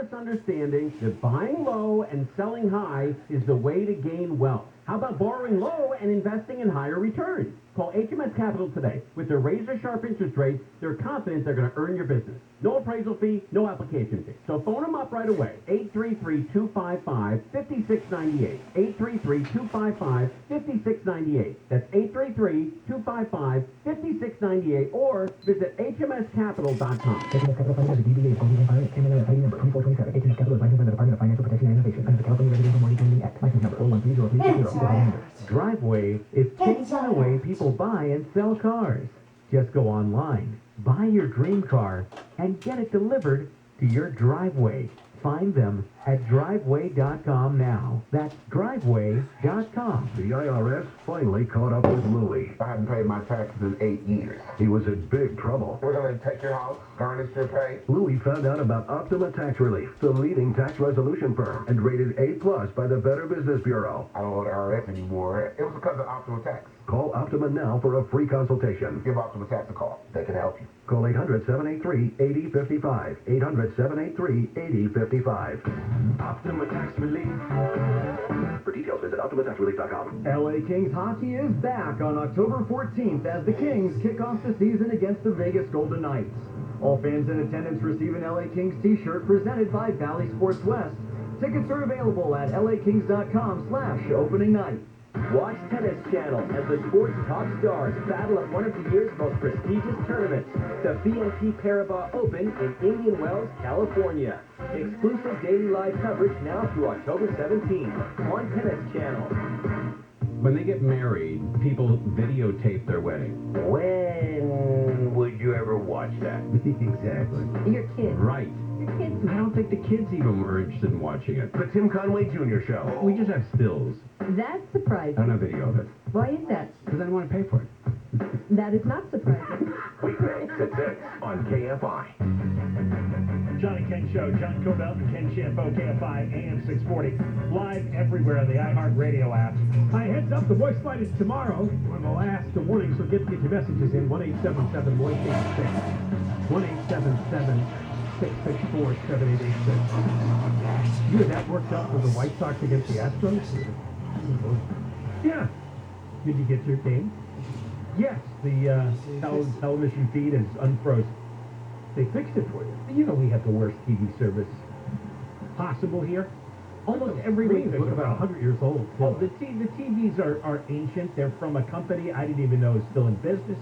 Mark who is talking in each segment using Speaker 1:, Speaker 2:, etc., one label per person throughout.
Speaker 1: honest understanding that buying low and selling high is the way to gain wealth. How about borrowing low and investing in higher returns? Call HMS Capital today. With their razor-sharp interest rates, they're confident they're going to earn your business. No appraisal fee, no application fee. So phone them up right away. 833-255-5698. 833-255-5698. That's 833-255-5698. Or visit hmscapital.com.
Speaker 2: HMS Capital Finance is a DBA of NMLS ID number 2427. HMS Capital is licensed by the Department of Financial Protection and Innovation under the California Residential Mortgage Lending Act. License number 0130360.
Speaker 1: Driveway is changing the way people buy and sell cars. Just go online, buy your dream car, and get it delivered to your driveway. Find them at driveway.com now. That's driveway.com.
Speaker 3: The IRS finally caught up with Louie.
Speaker 4: I hadn't paid my taxes in 8 years.
Speaker 3: He was in big trouble.
Speaker 4: We're going to take your house, garnish your pay.
Speaker 3: Louie found out about Optima Tax Relief, the leading tax resolution firm, and rated A+ by the Better Business Bureau.
Speaker 4: I don't owe the IRS anymore. It was because of Optima Tax.
Speaker 3: Call Optima now for a free consultation.
Speaker 4: Give Optima Tax a call. They can help you.
Speaker 3: Call 800-783-8055. 800-783-8055.
Speaker 5: Optima Tax Relief.
Speaker 3: For details, visit OptimaTaxRelief.com.
Speaker 6: LA Kings hockey is back on October 14th as the Kings kick off the season against the Vegas Golden Knights. All fans in attendance receive an LA Kings t-shirt presented by Valley Sports West. Tickets are available at lakings.com/opening night.
Speaker 1: Watch Tennis Channel as the sport's top stars battle at one of the year's most prestigious tournaments, the BNP Paribas Open in Indian Wells, California. Exclusive daily live coverage now through October 17th on Tennis Channel.
Speaker 7: When they get married, people videotape their wedding.
Speaker 1: When would you ever watch that?
Speaker 7: Exactly.
Speaker 8: Your kids.
Speaker 7: Right.
Speaker 8: Your kids.
Speaker 7: I don't think the kids even were interested in watching it.
Speaker 3: The Tim Conway Jr. Show.
Speaker 7: We just have stills.
Speaker 8: That's surprising.
Speaker 7: I don't have video of it.
Speaker 8: Why is that?
Speaker 7: Because I don't want to pay for it.
Speaker 8: That is not surprising.
Speaker 3: Weeknights at 6 on KFI.
Speaker 9: Johnny Ken Show, John Cobell and Ken Shampo, KFI AM 640. Live everywhere on the iHeartRadio app. Hi, heads up, the voice fight is tomorrow. One of the last warnings, so get your messages in. 1-877-VOICE-86. 1-877-664-7886. You had that worked out for the White Sox against the Astros? Yeah. Did you get your game? Yes, the television feed is unfrozen. They fixed it for you. You know we have the worst TV service possible here. Almost every week there's about 100 years old. Oh, the TVs are ancient. They're from a company I didn't even know is still in business.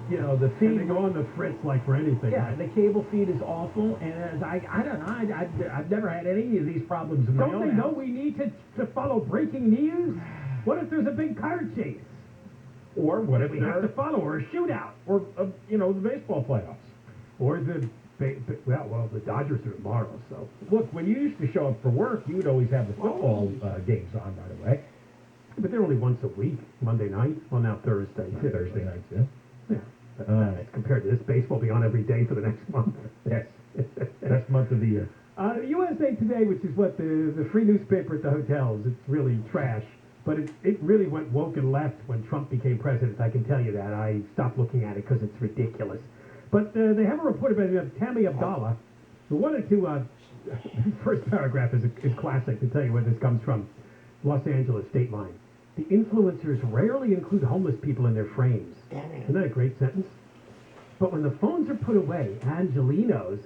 Speaker 9: You know, the feed... And they go on the fritz like for anything. Yeah, right? The cable feed is awful, and I don't know, I've never had any of these problems in my own house. Don't they know we need to follow breaking news? What if there's a big car chase? Or what if we have to follow, or a shootout, or, the baseball playoffs? Or the Dodgers are tomorrow, so. Look, when you used to show up for work, you would always have the football games on right away. But they're only once a week, Monday night. Well, now Thursday. Thursday nights, yeah. Yeah. Compared to this, baseball will be on every day for the next month. Yes. Best month of the year. USA Today, which is what the free newspaper at the hotels, it's really trash. But it really went woke and left when Trump became president. I can tell you that. I stopped looking at it because it's ridiculous. But they have a report about Tammy Abdallah, who wanted to, first paragraph is classic to tell you where this comes from. Los Angeles State Line. The influencers rarely include homeless people in their frames. Isn't that a great sentence? But when the phones are put away, Angelinos,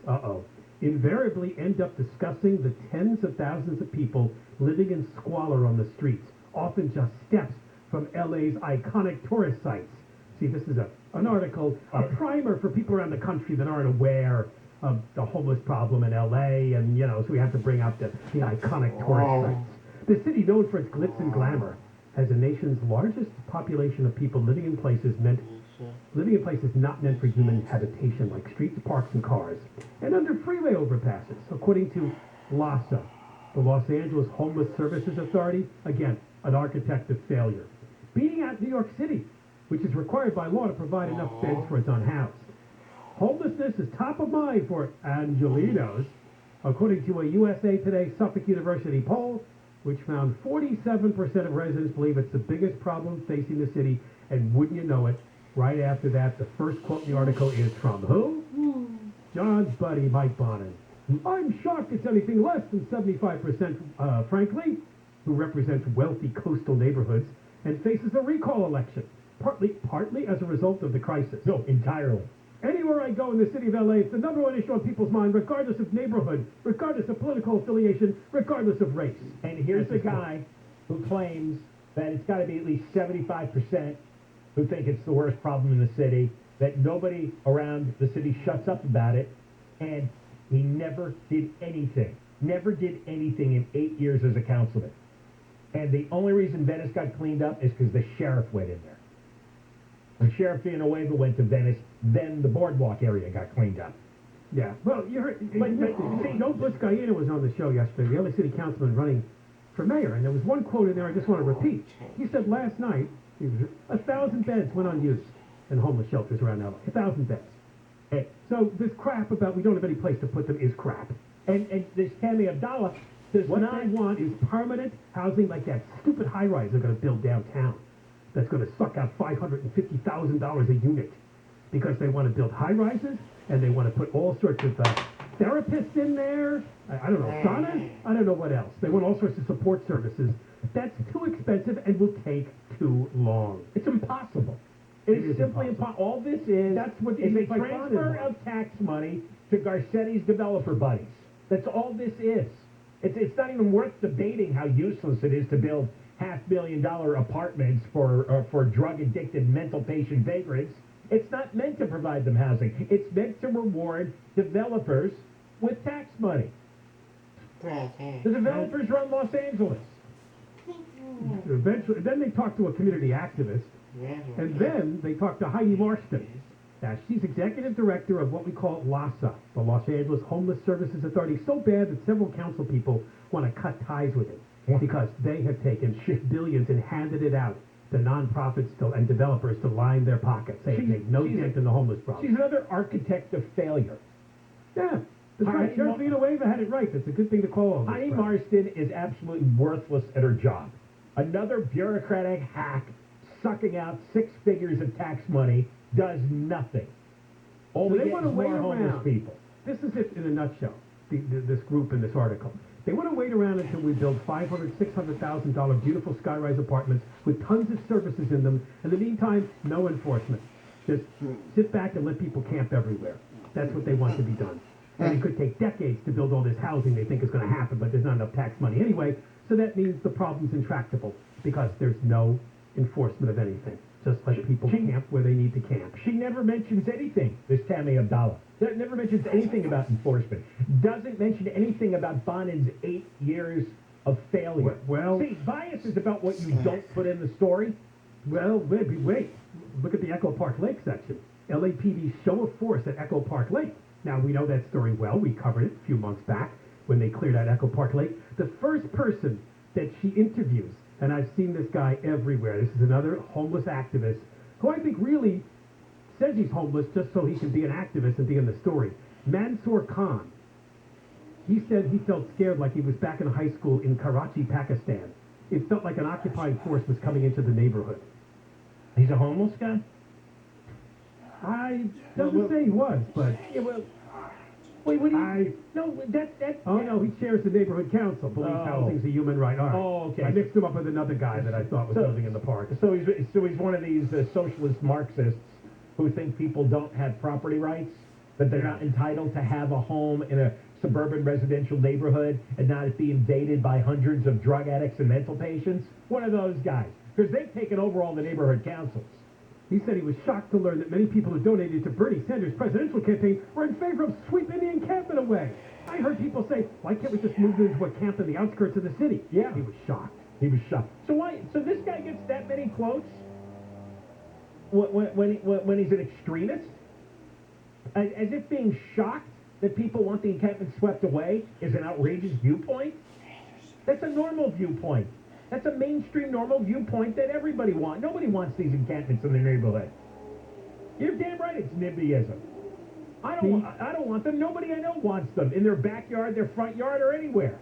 Speaker 9: invariably end up discussing the tens of thousands of people living in squalor on the streets, often just steps from LA's iconic tourist sites. See, this is an article, a primer for people around the country that aren't aware of the homeless problem in LA, and, so we have to bring up the iconic tourist sites. The city, known for its glitz and glamour, has the nation's largest population of people living in places not meant for human habitation, like streets, parks, and cars, and under freeway overpasses, according to LAHSA, the Los Angeles Homeless Services Authority. Again, an architect of failure. Beating out New York City, which is required by law to provide enough beds for its unhoused. Homelessness is top of mind for Angelinos, according to a USA Today Suffolk University poll, which found 47% of residents believe it's the biggest problem facing the city, and wouldn't you know it, right after that, the first quote in the article is from who? John's buddy, Mike Bonin. I'm shocked it's anything less than 75%, frankly, who represents wealthy coastal neighborhoods and faces a recall election, partly as a result of the crisis.
Speaker 10: No, entirely.
Speaker 9: Anywhere I go in the city of LA, it's the number one issue on people's mind, regardless of neighborhood, regardless of political affiliation, regardless of race.
Speaker 10: And here's
Speaker 9: That's
Speaker 10: the guy who claims that it's got to be at least 75% who think it's the worst problem in the city, that nobody around the city shuts up about it, and he never did anything. Never did anything in 8 years as a councilman. And the only reason Venice got cleaned up is because the sheriff went in there. When Sheriff Villanueva went to Venice, then the boardwalk area got cleaned up.
Speaker 9: Yeah, well, you heard, see, Joe Buscaino was on the show yesterday, the LA City Councilman running for mayor, and there was one quote in there I just want to repeat. He said last night, 1,000 beds went unused in homeless shelters around LA. 1,000 beds.
Speaker 10: Hey,
Speaker 9: so this crap about we don't have any place to put them is crap.
Speaker 10: And this Kfi Am does
Speaker 9: what
Speaker 10: not...
Speaker 9: they want is permanent housing like that stupid high-rise they're going to build downtown. That's going to suck out $550,000 a unit because they want to build high-rises and they want to put all sorts of therapists in there. I don't know, saunas? I don't know what else. They want all sorts of support services. That's too expensive and will take too long.
Speaker 10: It's impossible. It's simply impossible. All this is
Speaker 9: that's what
Speaker 10: is a
Speaker 9: like
Speaker 10: transfer of tax money to Garcetti's developer buddies. That's all this is. It's not even worth debating how useless it is to build $500,000 apartments for drug-addicted mental patient vagrants. It's not meant to provide them housing. It's meant to reward developers with tax money. The developers run Los Angeles.
Speaker 9: Eventually, then they talk to a community activist, and then they talk to Heidi Marston. Now, she's executive director of what we call LAHSA, the Los Angeles Homeless Services Authority, so bad that several council people want to cut ties with it because they have taken billions and handed it out to nonprofits and developers to line their pockets. They make no dent in the homeless problem.
Speaker 10: She's another architect of failure.
Speaker 9: Yeah. That's right. Sheriff Villanueva had it right. That's a good thing to call on.
Speaker 10: Heidi Marston is absolutely worthless at her job. Another bureaucratic hack sucking out 6 figures of tax money does nothing. All
Speaker 9: so
Speaker 10: we
Speaker 9: they
Speaker 10: get
Speaker 9: want to
Speaker 10: is
Speaker 9: wait
Speaker 10: more homeless
Speaker 9: around.
Speaker 10: people.
Speaker 9: This is it in a nutshell, this group in this article. They want to wait around until we build $500,000, $600,000 beautiful skyrise apartments with tons of services in them. In the meantime, no enforcement. Just sit back and let people camp everywhere. That's what they want to be done. And it could take decades to build all this housing they think is going to happen, but there's not enough tax money anyway. So that means the problem's intractable because there's no enforcement of anything. Just let people camp where they need to camp.
Speaker 10: She never mentions anything, this Kfi Am. Never mentions anything about enforcement. Doesn't mention anything about Bonin's 8 years of failure.
Speaker 9: Well,
Speaker 10: see, bias is about what you don't put in the story.
Speaker 9: Well, wait. Look at the Echo Park Lake section. LAPD's show of force at Echo Park Lake. Now, we know that story well. We covered it a few months back when they cleared out Echo Park Lake. The first person that she interviews, and I've seen this guy everywhere. This is another homeless activist who I think really says he's homeless just so he can be an activist and be in the story. Mansoor Khan. He said he felt scared like he was back in high school in Karachi, Pakistan. It felt like an occupying force was coming into the neighborhood.
Speaker 10: He's a homeless guy?
Speaker 9: I doesn't say he was, but
Speaker 10: yeah, well, wait, what do you? No,
Speaker 9: no, he chairs the neighborhood council. Believes housing's a human right. All right.
Speaker 10: Oh, okay.
Speaker 9: I mixed him up with another guy that I thought was building in the park.
Speaker 10: So he's one of these socialist Marxists who think people don't have property rights, that they're not entitled to have a home in a suburban residential neighborhood and not be invaded by hundreds of drug addicts and mental patients. One of those guys, because they've taken over all the neighborhood councils.
Speaker 9: He said he was shocked to learn that many people who donated to Bernie Sanders' presidential campaign were in favor of sweeping the encampment away. I heard people say, why can't we just move into a camp in the outskirts of the city?
Speaker 10: Yeah.
Speaker 9: He was shocked.
Speaker 10: He was shocked. So this guy gets that many quotes when he's an extremist? As if being shocked that people want the encampment swept away is an outrageous viewpoint? That's a normal viewpoint. That's a mainstream normal viewpoint that everybody wants. Nobody wants these encampments in their neighborhood. You're damn right it's NIMBYism. I don't want them. Nobody I know wants them in their backyard, their front yard, or anywhere.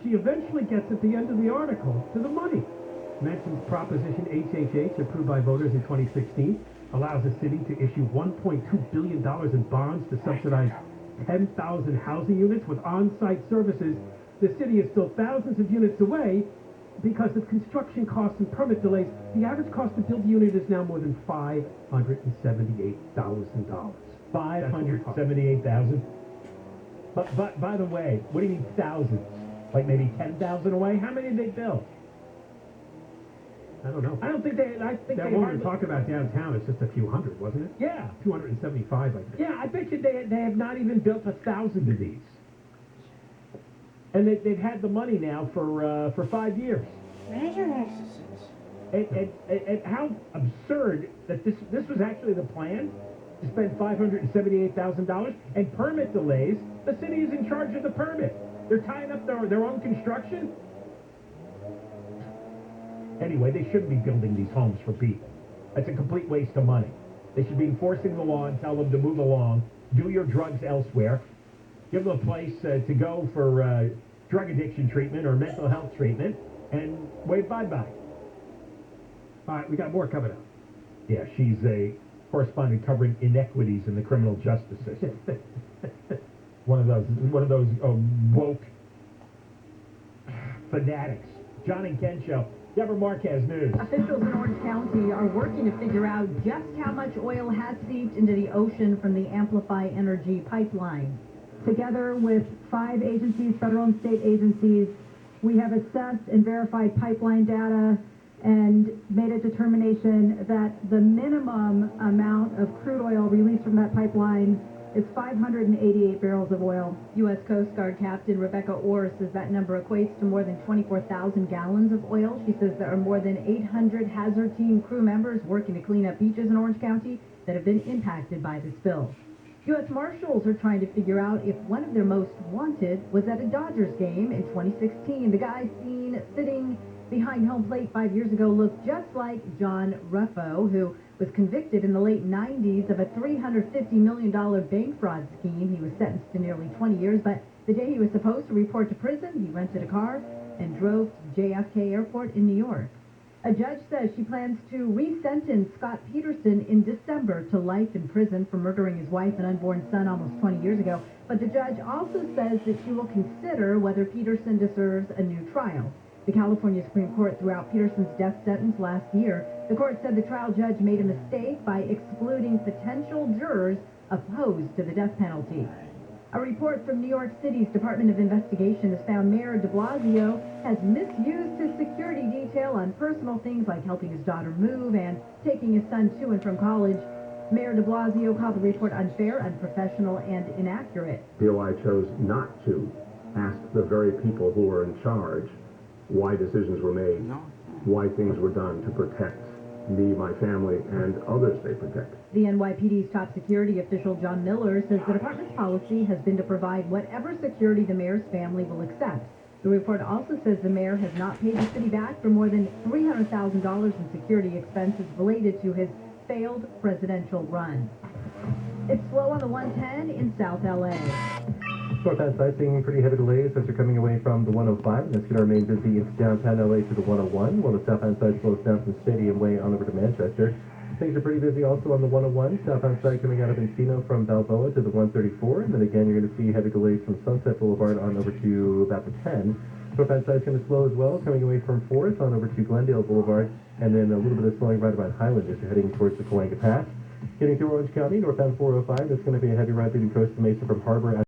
Speaker 9: She eventually gets at the end of the article to the money. Mentions Proposition HHH, approved by voters in 2016, allows the city to issue $1.2 billion in bonds to subsidize 10,000 housing units with on-site services, the city is still thousands of units away because of construction costs and permit delays. The average cost to build a unit is now more than $578,000.
Speaker 10: $578,000? But by the way, what do you mean thousands? Like maybe 10,000 away? How many did they build?
Speaker 9: I don't know.
Speaker 10: I think
Speaker 9: that
Speaker 10: they
Speaker 9: one we were
Speaker 10: hardly...
Speaker 9: talking about downtown is just a few hundred, wasn't it?
Speaker 10: Yeah.
Speaker 9: 275, I think.
Speaker 10: Yeah, I bet you they have not even built 1,000 of these. And they've had the money now for 5 years. And how absurd that this was actually the plan, to spend $578,000, and permit delays. The city is in charge of the permit. They're tying up their own construction. Anyway, they shouldn't be building these homes for people. That's a complete waste of money. They should be enforcing the law and tell them to move along, do your drugs elsewhere, give them a place to go for drug addiction treatment or mental health treatment, and wave bye-bye.
Speaker 9: All right, we got more coming up.
Speaker 10: Yeah, she's a correspondent covering inequities in the criminal justice system. one of those woke fanatics. John and Ken Show. Deborah Marquez News.
Speaker 8: Officials in Orange County are working to figure out just how much oil has seeped into the ocean from the Amplify Energy pipeline. Together with 5 agencies, federal and state agencies, we have assessed and verified pipeline data and made a determination that the minimum amount of crude oil released from that pipeline is 588 barrels of oil. U.S. Coast Guard Captain Rebecca Orr says that number equates to more than 24,000 gallons of oil. She says there are more than 800 hazard team crew members working to clean up beaches in Orange County that have been impacted by the spill. U.S. Marshals are trying to figure out if one of their most wanted was at a Dodgers game in 2016. The guy seen sitting behind home plate 5 years ago looked just like John Ruffo, who was convicted in the late 90s of a $350 million bank fraud scheme. He was sentenced to nearly 20 years, but the day he was supposed to report to prison, he rented a car and drove to JFK Airport in New York. A judge says she plans to re-sentence Scott Peterson in December to life in prison for murdering his wife and unborn son almost 20 years ago. But the judge also says that she will consider whether Peterson deserves a new trial. The California Supreme Court threw out Peterson's death sentence last year. The court said the trial judge made a mistake by excluding potential jurors opposed to the death penalty. A report from New York City's Department of Investigation has found Mayor de Blasio has misused his security detail on personal things like helping his daughter move and taking his son to and from college. Mayor de Blasio called the report unfair, unprofessional, and inaccurate.
Speaker 11: DOI chose not to ask the very people who were in charge why decisions were made, why things were done to protect me, my family, and others they protect.
Speaker 8: The NYPD's top security official, John Miller, says the department's policy has been to provide whatever security the mayor's family will accept. The report also says the mayor has not paid the city back for more than $300,000 in security expenses related to his failed presidential run. It's slow on the 110 in South LA.
Speaker 12: Northbound side seeing pretty heavy delays as you're coming away from the 105. Let's get our main busy into downtown LA to the 101, while the southbound side slows down from Stadium Way on over to Manchester. Things are pretty busy also on the 101. Southbound side coming out of Encino from Balboa to the 134. And then again, you're going to see heavy delays from Sunset Boulevard on over to about the 10. Northbound side is going to slow as well, coming away from Forest on over to Glendale Boulevard. And then a little bit of slowing right about Highland as you're heading towards the Cahuenga Pass. Getting through Orange County, northbound 405, there's going to be a heavy ride leading Costa Mesa from Harbor